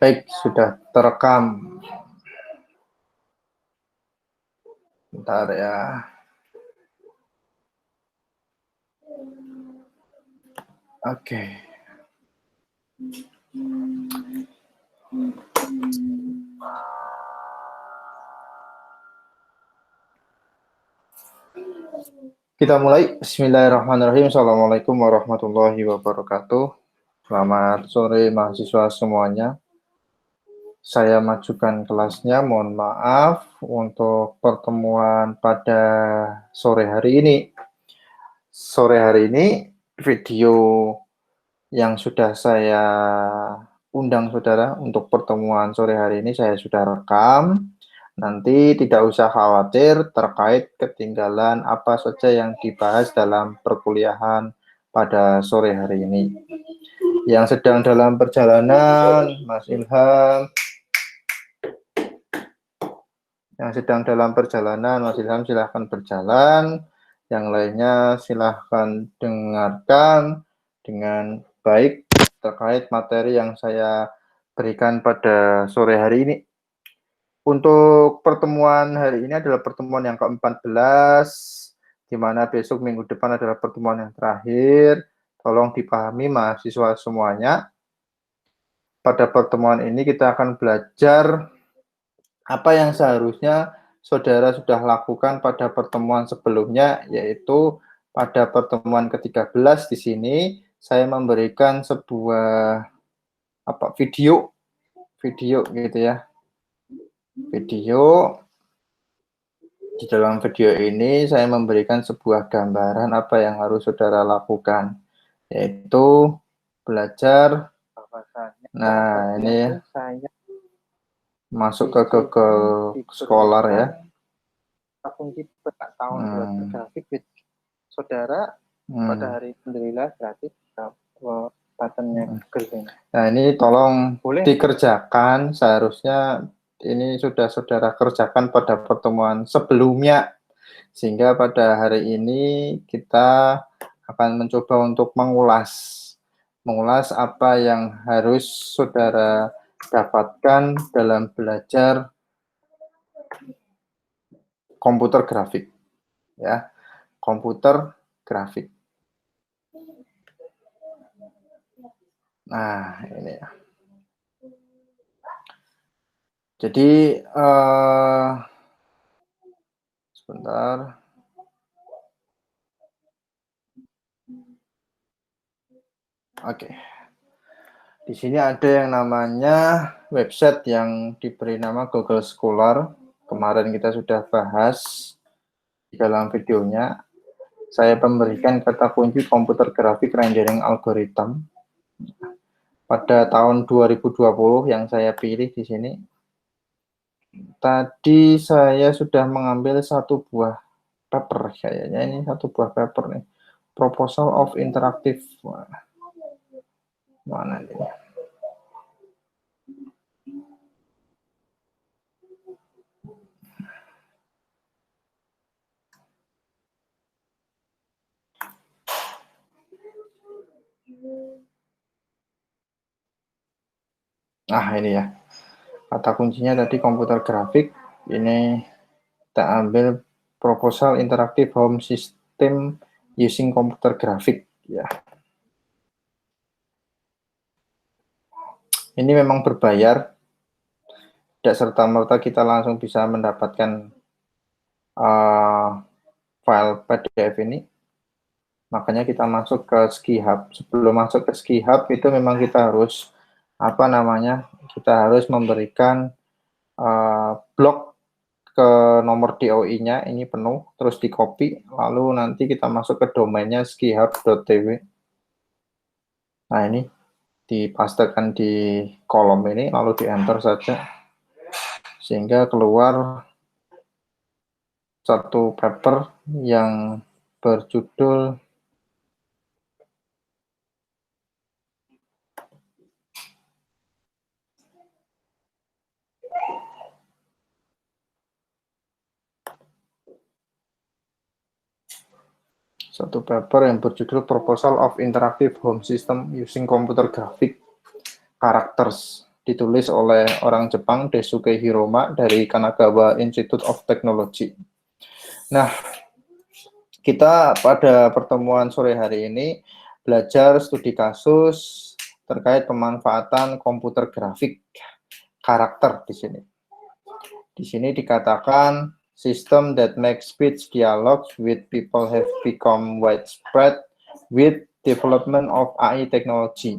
Baik, sudah terekam. Bentar ya. Oke. Kita mulai. Bismillahirrahmanirrahim. Assalamualaikum warahmatullahi wabarakatuh. Selamat sore mahasiswa semuanya. Saya majukan kelasnya. Mohon maaf untuk pertemuan pada sore hari ini. Sore hari ini video yang sudah saya undang saudara untuk pertemuan sore hari ini saya sudah rekam. Nanti tidak usah khawatir terkait ketinggalan apa saja yang dibahas dalam perkuliahan pada sore hari ini. Yang sedang dalam perjalanan, Mas Ilham. Yang sedang dalam perjalanan, Mas Ilham silahkan berjalan. Yang lainnya silahkan dengarkan dengan baik terkait materi yang saya berikan pada sore hari ini. Untuk pertemuan hari ini adalah pertemuan yang ke-14, di mana besok minggu depan adalah pertemuan yang terakhir. Tolong dipahami mahasiswa semuanya. Pada pertemuan ini kita akan belajar apa yang seharusnya saudara sudah lakukan pada pertemuan sebelumnya, yaitu pada pertemuan ke-13 di sini saya memberikan sebuah video gitu ya. Video. Di dalam video ini saya memberikan sebuah gambaran apa yang harus saudara lakukan, yaitu belajar. Nah, ini masuk ke Google Scholar ya. Kunci peta tahun buat grafik saudara pada hari alhamdulillah gratis buttonnya Google. Nah, ini tolong dikerjakan, seharusnya ini sudah saudara kerjakan pada pertemuan sebelumnya, sehingga pada hari ini kita akan mencoba untuk mengulas apa yang harus saudara dapatkan dalam belajar komputer grafik ya, komputer grafik. Nah, ini ya. Jadi sebentar. Oke. Di sini ada yang namanya website yang diberi nama Google Scholar. Kemarin kita sudah bahas di dalam videonya. Saya memberikan kata kunci komputer grafik rendering algorithm pada tahun 2020 yang saya pilih di sini. Tadi saya sudah mengambil satu buah paper, kayaknya ini satu buah paper nih. Proposal of Interactive. Mana ini? Nah, ini ya. Kata kuncinya tadi komputer grafik. Ini kita ambil proposal interactive home system using computer graphic ya. Ini memang berbayar. Tidak serta-merta kita langsung bisa mendapatkan file PDF ini. Makanya kita masuk ke Skihub. Sebelum masuk ke Skihub itu memang kita harus kita harus memberikan blok ke nomor DOI-nya ini penuh, terus di copy, lalu nanti kita masuk ke domainnya skihub.tw. Nah, ini dipastekan di kolom ini, lalu di enter saja, sehingga keluar satu paper yang berjudul Satu paper yang berjudul Proposal of Interactive Home System Using Computer Graphic Characters, ditulis oleh orang Jepang Daisuke Hiroma dari Kanagawa Institute of Technology. Nah, kita pada pertemuan sore hari ini belajar studi kasus terkait pemanfaatan komputer grafik karakter di sini. Di sini dikatakan system that makes speech dialogues with people have become widespread with development of AI technology.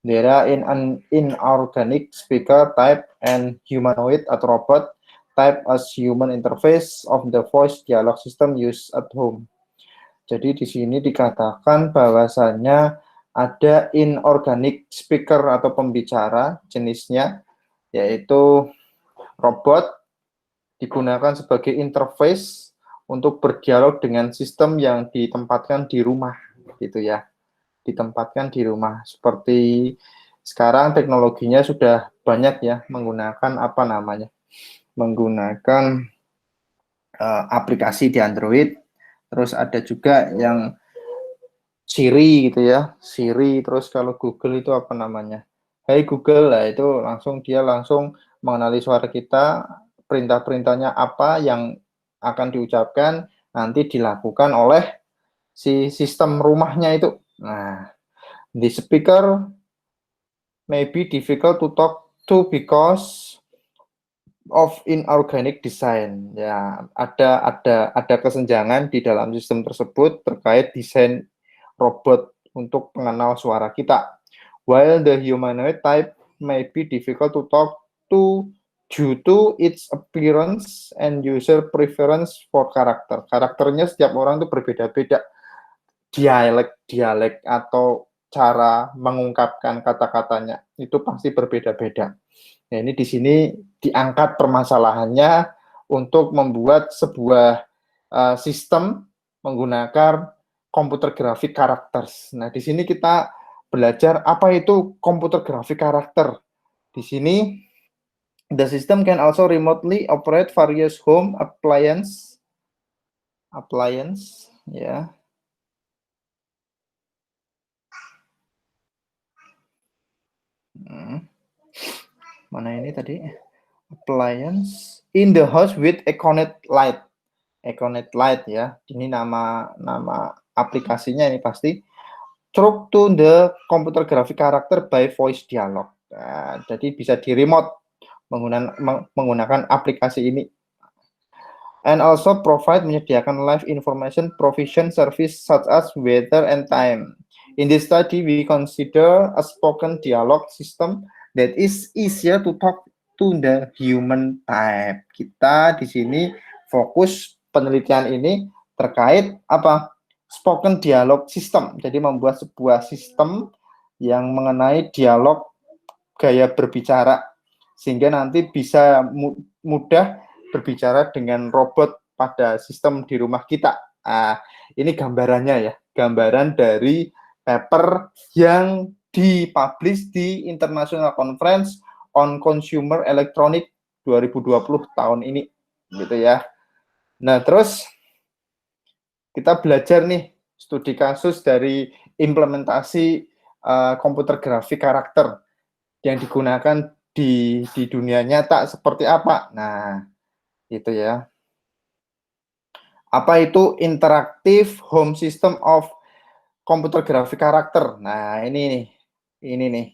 There are an inorganic speaker type and humanoid atau robot type as human interface of the voice dialogue system used at home. Jadi di sini dikatakan bahwasannya ada inorganic speaker atau pembicara jenisnya, yaitu robot digunakan sebagai interface untuk berdialog dengan sistem yang ditempatkan di rumah, gitu ya. Ditempatkan di rumah. Seperti sekarang teknologinya sudah banyak ya menggunakan apa namanya? Menggunakan aplikasi di Android. Terus ada juga yang Siri gitu ya. Siri, terus kalau Google itu apa namanya? Hey Google, lah itu dia langsung mengenali suara kita, perintah-perintahnya apa yang akan diucapkan, nanti dilakukan oleh si sistem rumahnya itu. Nah, the speaker may be difficult to talk to because of inorganic design. Ya, ada kesenjangan di dalam sistem tersebut terkait desain robot untuk pengenal suara kita. While the humanoid type may be difficult to talk to due to its appearance and user preference for karakter. Karakternya setiap orang itu berbeda-beda. Dialek atau cara mengungkapkan kata-katanya itu pasti berbeda-beda. Nah, ini di sini diangkat permasalahannya untuk membuat sebuah sistem menggunakan komputer grafik karakter. Nah, di sini kita belajar apa itu komputer grafik karakter. Di sini the system can also remotely operate various home appliance ya. Mana ini tadi? Appliance in the house with Econet Light. Econet Light ya. Ini nama aplikasinya ini pasti. Through to the computer graphic character by voice dialog. Nah, jadi bisa di remote menggunakan aplikasi ini. And also provide menyediakan live information provision service such as weather and time. In this study, we consider a spoken dialogue system that is easier to talk to the human type. Kita di sini fokus penelitian ini terkait apa? Spoken dialog system. Jadi membuat sebuah sistem yang mengenai dialog gaya berbicara sehingga nanti bisa mudah berbicara dengan robot pada sistem di rumah kita. Ini gambarannya ya, gambaran dari paper yang dipublish di International Conference on Consumer Electronic 2020 tahun ini, gitu ya. Nah, terus kita belajar nih studi kasus dari implementasi komputer grafik karakter yang digunakan di dunia nyata seperti apa. Nah, itu ya. Apa itu interactive home system of computer graphic karakter? Nah, ini nih.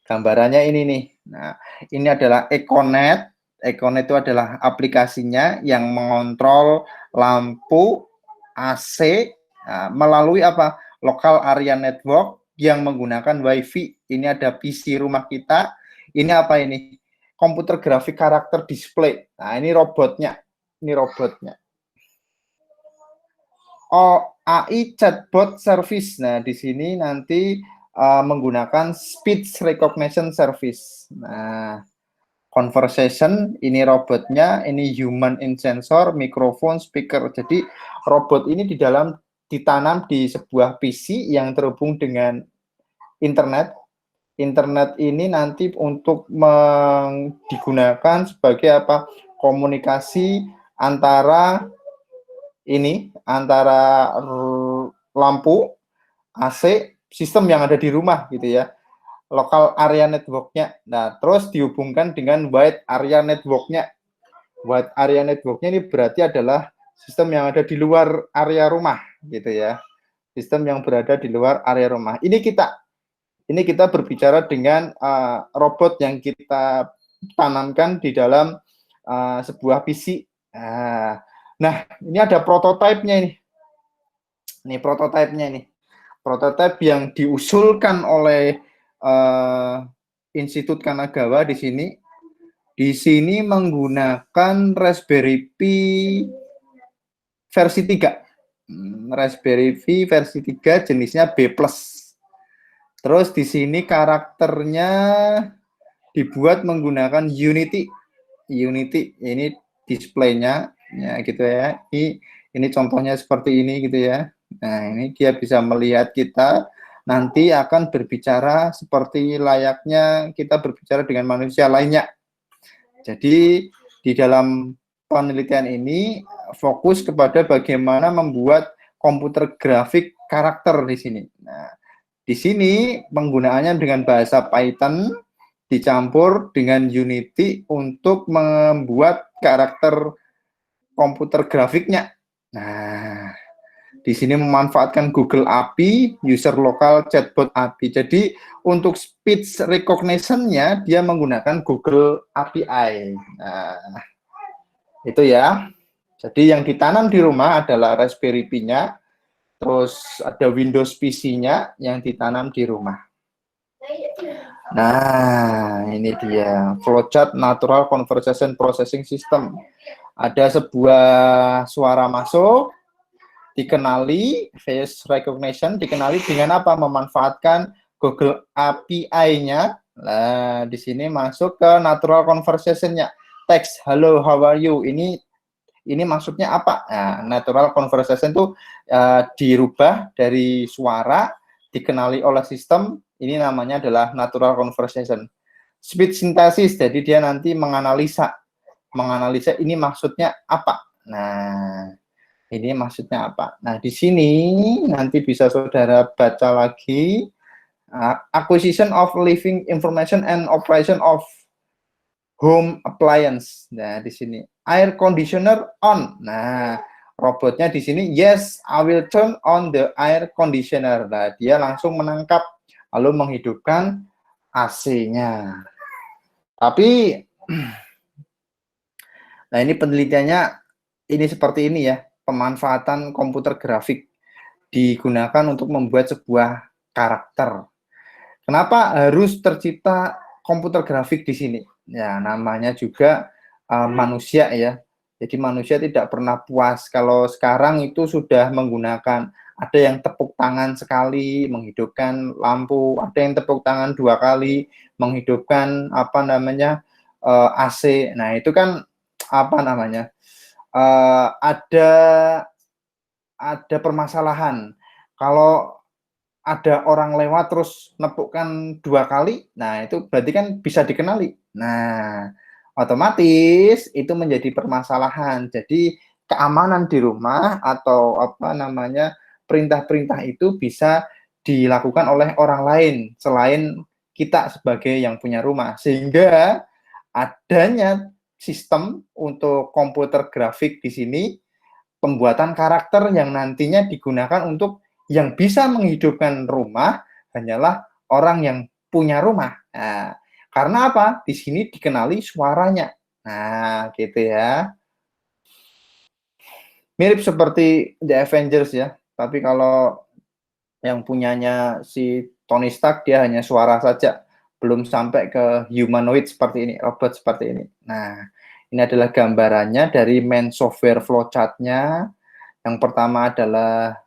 Gambarannya ini nih. Nah, ini adalah Econet. Econet itu adalah aplikasinya yang mengontrol lampu AC melalui apa? Local area network yang menggunakan WiFi. Ini ada PC rumah kita. Ini apa ini? Komputer grafik karakter display. Nah, ini robotnya. AI chatbot service. Nah, di sini nanti menggunakan speech recognition service. Nah, conversation, ini robotnya, ini human in sensor, mikrofon, speaker. Jadi robot ini ditanam di sebuah PC yang terhubung dengan internet. Internet ini nanti untuk digunakan sebagai apa? Komunikasi antara lampu, AC, sistem yang ada di rumah gitu ya. Local area network-nya. Nah, terus dihubungkan dengan wide area network-nya. Wide area network-nya ini berarti adalah sistem yang ada di luar area rumah gitu ya. Sistem yang berada di luar area rumah. Ini kita berbicara dengan robot yang kita tanamkan di dalam sebuah PC. Nah, ini ada prototipenya ini. Ini prototipenya ini. Prototipe yang diusulkan oleh Institut Kanagawa di sini. Di sini menggunakan Raspberry Pi versi 3. Raspberry Pi versi 3 jenisnya B+. Terus di sini karakternya dibuat menggunakan Unity. Unity ini displaynya ya gitu ya. Ini contohnya seperti ini gitu ya. Nah, ini dia bisa melihat kita nanti akan berbicara seperti layaknya kita berbicara dengan manusia lainnya. Jadi di dalam penelitian ini fokus kepada bagaimana membuat komputer grafik karakter di sini. Nah, di sini penggunaannya dengan bahasa Python dicampur dengan Unity untuk membuat karakter komputer grafiknya. Nah, di sini memanfaatkan Google API, User Local Chatbot API. Jadi untuk speech recognition-nya dia menggunakan Google API. Nah, itu ya. Jadi yang ditanam di rumah adalah Raspberry Pi-nya, terus ada Windows PC-nya yang ditanam di rumah. Nah, ini dia flowchart Natural Conversation Processing System. Ada sebuah suara masuk, dikenali face recognition, dikenali dengan apa? Memanfaatkan Google API-nya. Nah, di sini masuk ke natural conversation-nya. Teks, hello, how are you? Ini maksudnya apa? Nah, natural conversation itu dirubah dari suara, dikenali oleh sistem. Ini namanya adalah natural conversation. Speech synthesis, jadi dia nanti menganalisa ini maksudnya apa. Nah, ini maksudnya apa? Nah, di sini nanti bisa saudara baca lagi. Acquisition of living information and operation of home appliance. Nah, di sini air conditioner on. Nah, robotnya di sini yes, I will turn on the air conditioner. Nah, dia langsung menangkap lalu menghidupkan AC-nya. Tapi nah, ini penelitiannya ini seperti ini ya, pemanfaatan komputer grafik digunakan untuk membuat sebuah karakter. Kenapa harus tercipta komputer grafik di sini? Ya, namanya juga manusia ya. Jadi manusia tidak pernah puas. Kalau sekarang itu sudah menggunakan, ada yang tepuk tangan sekali menghidupkan lampu, ada yang tepuk tangan 2 kali menghidupkan apa namanya AC. Nah, itu kan apa namanya? Ada permasalahan. Kalau ada orang lewat terus nepukkan 2 kali, nah itu berarti kan bisa dikenali. Nah, otomatis itu menjadi permasalahan. Jadi keamanan di rumah atau apa namanya perintah-perintah itu bisa dilakukan oleh orang lain selain kita sebagai yang punya rumah. Sehingga adanya sistem untuk komputer grafik di sini, pembuatan karakter yang nantinya digunakan untuk yang bisa menghidupkan rumah hanyalah orang yang punya rumah. Nah, karena apa? Di sini dikenali suaranya. Nah, gitu ya. Mirip seperti The Avengers ya. Tapi kalau yang punyanya si Tony Stark dia hanya suara saja, belum sampai ke humanoid seperti ini, robot seperti ini. Nah, ini adalah gambarannya dari main software flowchart-nya. Yang pertama adalah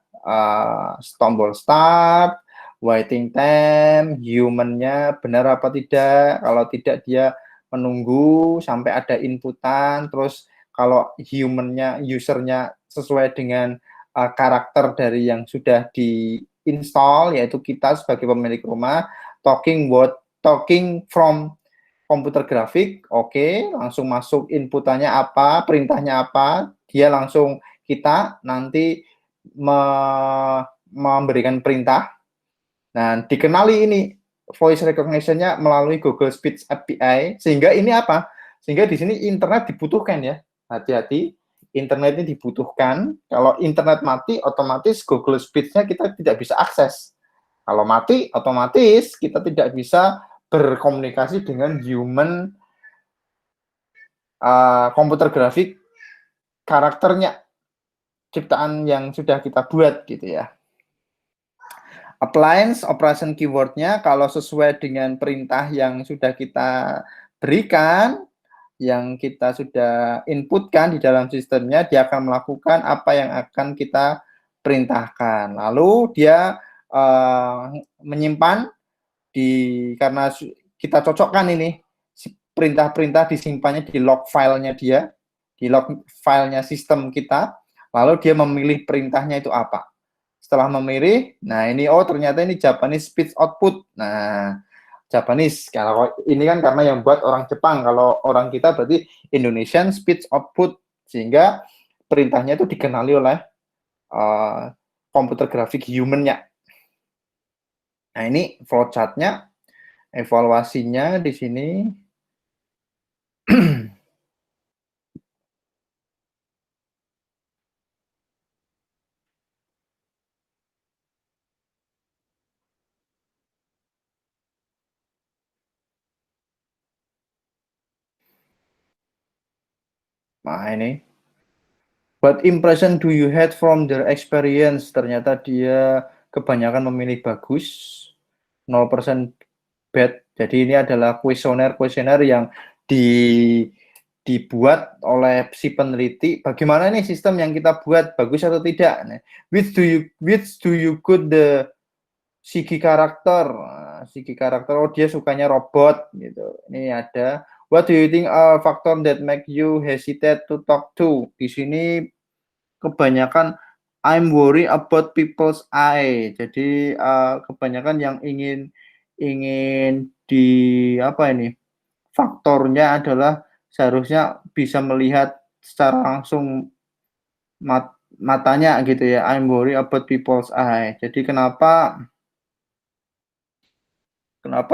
tombol start, waiting time, human-nya benar apa tidak. Kalau tidak dia menunggu sampai ada inputan. Terus kalau human-nya, user-nya sesuai dengan karakter dari yang sudah di-install, yaitu kita sebagai pemilik rumah, talking from komputer grafik, oke, langsung masuk inputannya apa, perintahnya apa, dia langsung kita nanti memberikan perintah. Nah, dikenali ini voice recognition-nya melalui Google Speech API, sehingga ini apa? Sehingga di sini internet dibutuhkan ya. Hati-hati, internet ini dibutuhkan. Kalau internet mati, otomatis Google Speech-nya kita tidak bisa akses. Kalau mati, otomatis kita tidak bisa berkomunikasi dengan human komputer grafik karakternya, ciptaan yang sudah kita buat gitu ya. Appliance operation keyword-nya kalau sesuai dengan perintah yang sudah kita berikan, yang kita sudah inputkan di dalam sistemnya, dia akan melakukan apa yang akan kita perintahkan. Lalu dia menyimpan karena kita cocokkan ini perintah-perintah disimpannya di log filenya dia, di log filenya sistem kita, lalu dia memilih perintahnya itu apa. Setelah memilih, nah ini ternyata ini Japanese speech output. Nah, Japanese, kalau ini kan karena yang buat orang Jepang, kalau orang kita berarti Indonesian speech output, sehingga perintahnya itu dikenali oleh komputer grafik human-nya. Nah, ini flowchart-nya, evaluasinya di sini. Nah, ini. What impression do you had from their experience? Ternyata dia kebanyakan memilih bagus, 0% bad. Jadi ini adalah kuesioner yang dibuat oleh si peneliti. Bagaimana nih sistem yang kita buat, bagus atau tidak? Nah, which do you good the Sigi karakter? Sigi karakter, dia sukanya robot gitu. Ini ada. What do you think are factor that make you hesitate to talk to? Di sini kebanyakan I'm worry about people's eye. Jadi kebanyakan yang ingin di apa ini? Faktornya adalah seharusnya bisa melihat secara langsung matanya gitu ya. I'm worry about people's eye. Jadi kenapa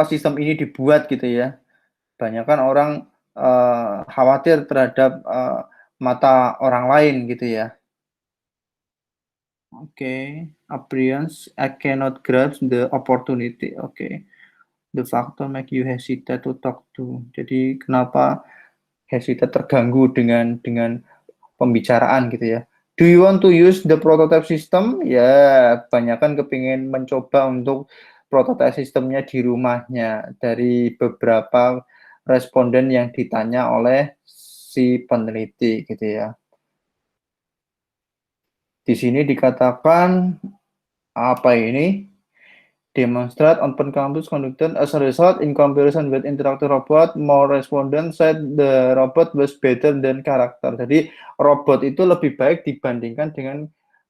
sistem ini dibuat gitu ya? Banyak kan orang khawatir terhadap mata orang lain gitu ya. Oke, appearance, I cannot grasp the opportunity. Oke, the factor make you hesitate to talk to. Jadi kenapa hesitate, terganggu dengan pembicaraan gitu ya. Do you want to use the prototype system? Ya, kebanyakan kepingin mencoba untuk prototype sistemnya di rumahnya dari beberapa responden yang ditanya oleh si peneliti gitu ya. Di sini dikatakan apa ini? Demonstrate open campus conducted as a result in comparison with interactive robot, more respondents said the robot was better than karakter. Jadi robot itu lebih baik dibandingkan dengan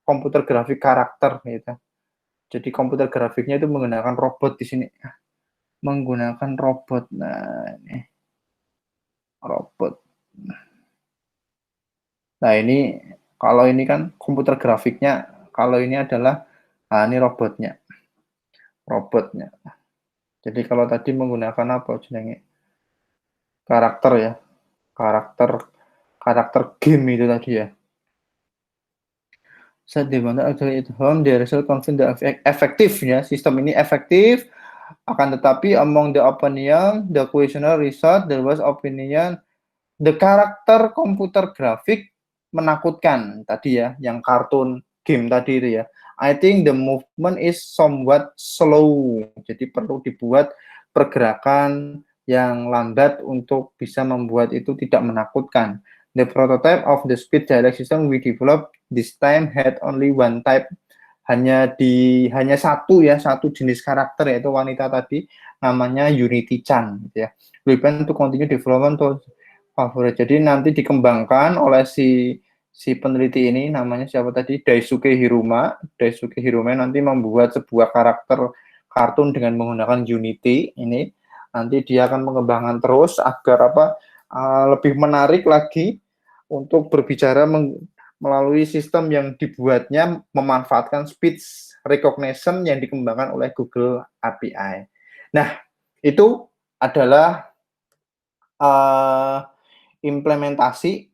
komputer grafik karakter gitu. Jadi komputer grafiknya itu menggunakan robot di sini. Menggunakan robot. Nah, ini robot. Nah, ini kalau ini kan komputer grafiknya, kalau ini adalah ini robotnya. Jadi kalau tadi menggunakan apa jenenge? Karakter ya. Karakter game itu tadi ya. Saat di mana actually at home, the result confirm the efektifnya, sistem ini efektif, akan tetapi among the opinion, the questionnaire result, there was opinion, the karakter komputer grafik menakutkan tadi ya, yang kartun game tadi itu ya. I think the movement is somewhat slow, jadi perlu dibuat pergerakan yang lambat untuk bisa membuat itu tidak menakutkan. The prototype of the speech dialect system we developed this time had only one type, hanya satu jenis karakter, yaitu wanita tadi, namanya Unity-chan gitu ya. We plan to continue development to favorite. Jadi nanti dikembangkan oleh si peneliti ini, namanya siapa tadi? Daisuke Hiruma. Daisuke Hiruma nanti membuat sebuah karakter kartun dengan menggunakan Unity ini. Nanti dia akan mengembangkan terus agar lebih menarik lagi untuk berbicara melalui sistem yang dibuatnya memanfaatkan speech recognition yang dikembangkan oleh Google API. Nah, itu adalah implementasi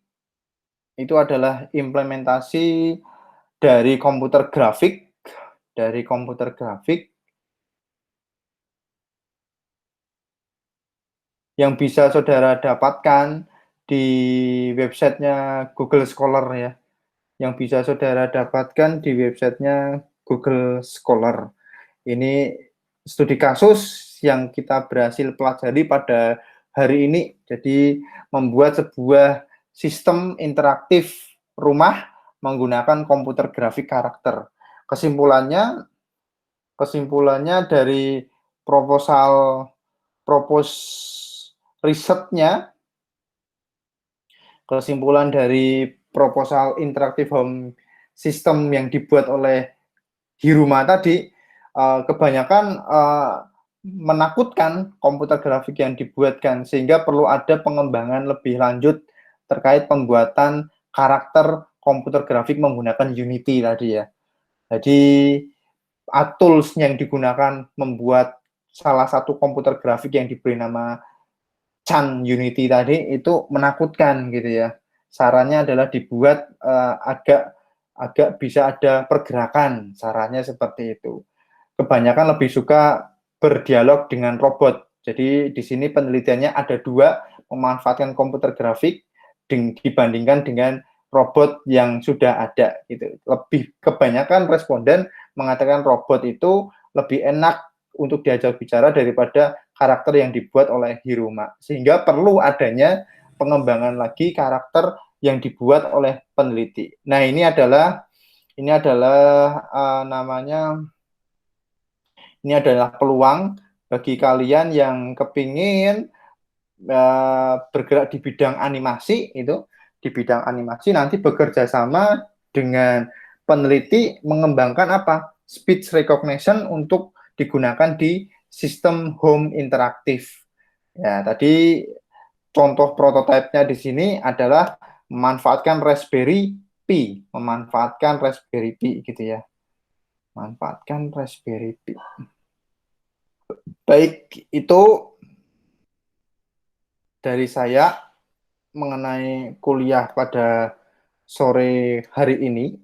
dari komputer grafik yang bisa saudara dapatkan di websitenya Google Scholar ya. Yang bisa saudara dapatkan di websitenya Google Scholar. Ini studi kasus yang kita berhasil pelajari pada hari ini. Jadi membuat sebuah sistem interaktif rumah menggunakan komputer grafik karakter. Kesimpulannya dari risetnya, kesimpulan dari proposal interaktif home system yang dibuat oleh Hiruma tadi, kebanyakan menakutkan komputer grafik yang dibuatkan, sehingga perlu ada pengembangan lebih lanjut terkait pembuatan karakter komputer grafik menggunakan Unity tadi ya. Jadi tools yang digunakan membuat salah satu komputer grafik yang diberi nama Chan Unity tadi itu menakutkan gitu ya. Sarannya adalah dibuat agak bisa ada pergerakan, sarannya seperti itu. Kebanyakan lebih suka berdialog dengan robot. Jadi di sini penelitiannya ada 2, memanfaatkan komputer grafik dibandingkan dengan robot yang sudah ada gitu. Lebih kebanyakan responden mengatakan robot itu lebih enak untuk diajak bicara daripada karakter yang dibuat oleh Hiruma. Sehingga perlu adanya pengembangan lagi karakter yang dibuat oleh peneliti. Nah, ini adalah peluang bagi kalian yang kepingin bergerak di bidang animasi itu, di bidang animasi nanti bekerja sama dengan peneliti mengembangkan speech recognition untuk digunakan di sistem home interaktif. Ya, tadi contoh prototipenya di sini adalah memanfaatkan Raspberry Pi gitu ya. Manfaatkan Raspberry Pi. Baik, itu dari saya mengenai kuliah pada sore hari ini.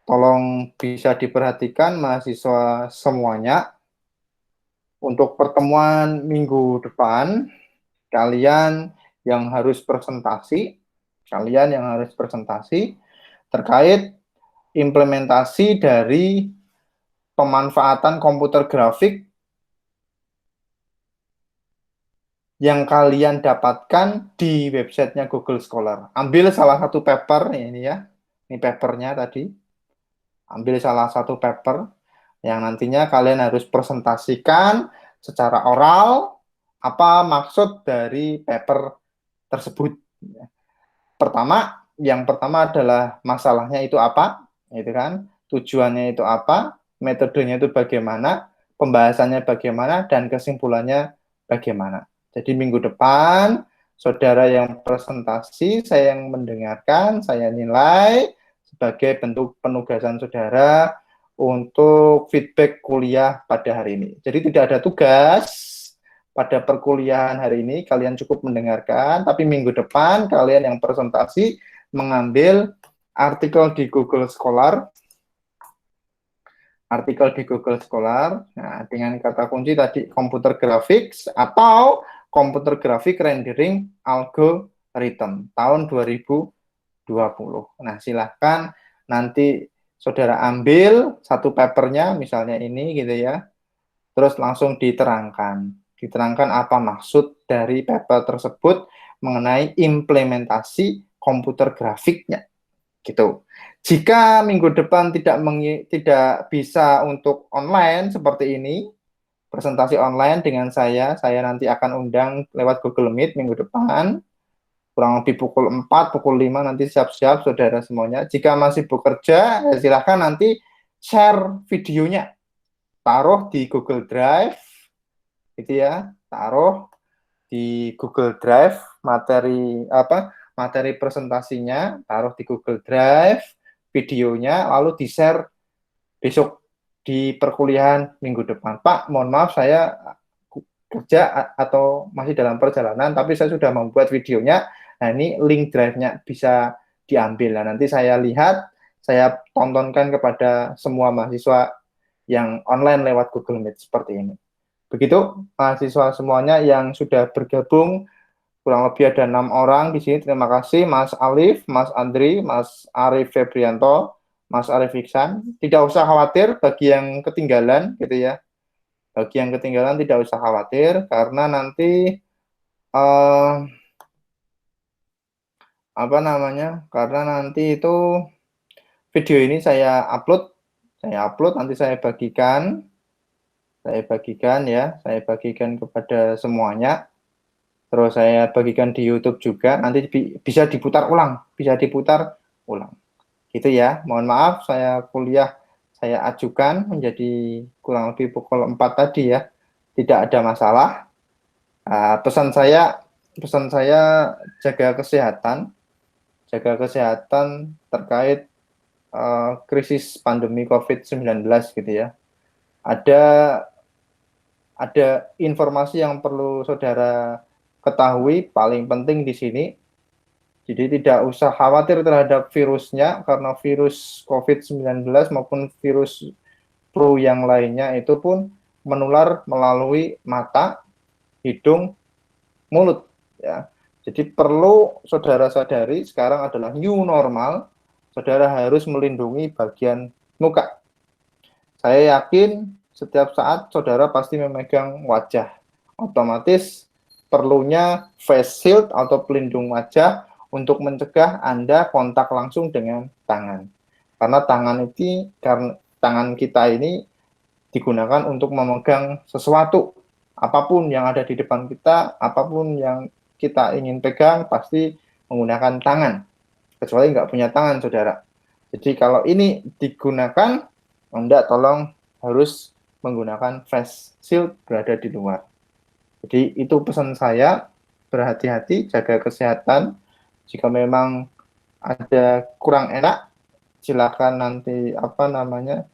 Tolong bisa diperhatikan mahasiswa semuanya. Untuk pertemuan minggu depan, kalian yang harus presentasi terkait implementasi dari pemanfaatan komputer grafik yang kalian dapatkan di websitenya Google Scholar. Ambil salah satu paper ini ya, ini papernya tadi. Ambil salah satu paper yang nantinya kalian harus presentasikan secara oral apa maksud dari paper tersebut. Yang pertama adalah masalahnya itu apa, gitu kan? Tujuannya itu apa, metodenya itu bagaimana, pembahasannya bagaimana, dan kesimpulannya bagaimana. Jadi minggu depan, saudara yang presentasi, saya yang mendengarkan, saya nilai sebagai bentuk penugasan saudara untuk feedback kuliah pada hari ini. Jadi tidak ada tugas pada perkuliahan hari ini, kalian cukup mendengarkan, tapi minggu depan kalian yang presentasi mengambil artikel di Google Scholar, nah, dengan kata kunci tadi computer graphics atau computer graphic rendering algorithm tahun 2020. Nah, silahkan nanti saudara ambil satu papernya, misalnya ini gitu ya, terus langsung diterangkan apa maksud dari paper tersebut mengenai implementasi komputer grafiknya, gitu. Jika minggu depan tidak bisa untuk online seperti ini, presentasi online dengan saya nanti akan undang lewat Google Meet minggu depan, kurang lebih pukul 4, pukul 5 nanti siap-siap saudara semuanya. Jika masih bekerja, silahkan nanti share videonya, taruh di Google Drive, gitu ya, taruh di Google Drive materi presentasinya, taruh di Google Drive videonya, lalu di-share besok di perkuliahan minggu depan. Pak, mohon maaf saya kerja atau masih dalam perjalanan, tapi saya sudah membuat videonya. Nah, ini link drive-nya bisa diambil. Nah, nanti saya lihat, saya tontonkan kepada semua mahasiswa yang online lewat Google Meet seperti ini. Begitu mahasiswa semuanya yang sudah bergabung, kurang lebih ada 6 orang di sini. Terima kasih Mas Alif, Mas Andri, Mas Arif Febrianto, Mas Arif Iksan. Tidak usah khawatir bagi yang ketinggalan gitu ya. Bagi yang ketinggalan tidak usah khawatir karena nanti apa namanya? Karena nanti itu video ini saya upload nanti saya bagikan ya, saya bagikan kepada semuanya. Terus saya bagikan di YouTube juga, nanti bisa diputar ulang. Gitu ya, mohon maaf saya kuliah saya ajukan menjadi kurang lebih pukul 4 tadi ya, tidak ada masalah. Pesan saya jaga kesehatan terkait krisis pandemi COVID-19 gitu ya. Ada informasi yang perlu saudara ketahui paling penting di sini. Jadi tidak usah khawatir terhadap virusnya, karena virus COVID-19 maupun virus flu yang lainnya itu pun menular melalui mata, hidung, mulut. Ya. Jadi perlu saudara sadari sekarang adalah new normal, saudara harus melindungi bagian muka. Saya yakin setiap saat saudara pasti memegang wajah. Otomatis perlunya face shield atau pelindung wajah untuk mencegah Anda kontak langsung dengan tangan. Karena tangan kita ini digunakan untuk memegang sesuatu. Apapun yang ada di depan kita, apapun yang kita ingin pegang, pasti menggunakan tangan. Kecuali nggak punya tangan, saudara. Jadi kalau ini digunakan, Anda tolong harus menggunakan face shield berada di luar. Jadi itu pesan saya, berhati-hati, jaga kesehatan. Jika memang ada kurang enak, silakan nanti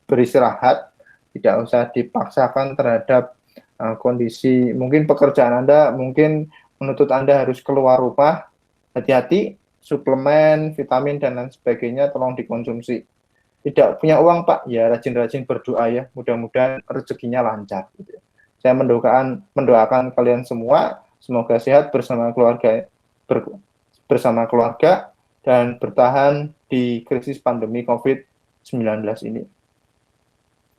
beristirahat, tidak usah dipaksakan terhadap kondisi mungkin pekerjaan Anda, mungkin menuntut Anda harus keluar rumah. Hati-hati, suplemen, vitamin dan lain sebagainya tolong dikonsumsi. Tidak punya uang Pak, ya rajin-rajin berdoa ya, mudah-mudahan rezekinya lancar. Saya mendoakan kalian semua semoga sehat bersama keluarga dan bertahan di krisis pandemi COVID-19 ini.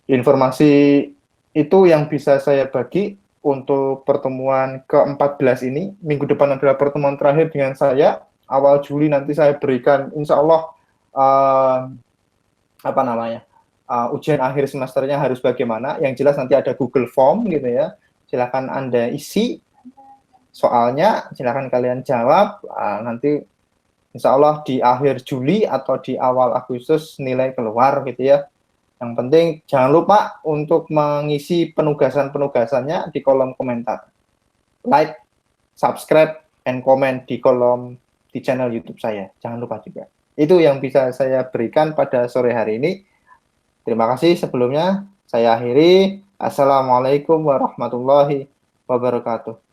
Informasi itu yang bisa saya bagi untuk pertemuan ke-14 ini. Minggu depan adalah pertemuan terakhir dengan saya. Awal Juli nanti saya berikan insya Allah ujian akhir semesternya harus bagaimana. Yang jelas nanti ada Google Form gitu ya. Silakan Anda isi soalnya, silakan kalian jawab. Nanti insya Allah di akhir Juli atau di awal Agustus nilai keluar gitu ya. Yang penting jangan lupa untuk mengisi penugasan-penugasannya di kolom komentar. Like, subscribe, and comment di channel YouTube saya. Jangan lupa juga. Itu yang bisa saya berikan pada sore hari ini. Terima kasih sebelumnya. Saya akhiri. Assalamualaikum warahmatullahi wabarakatuh.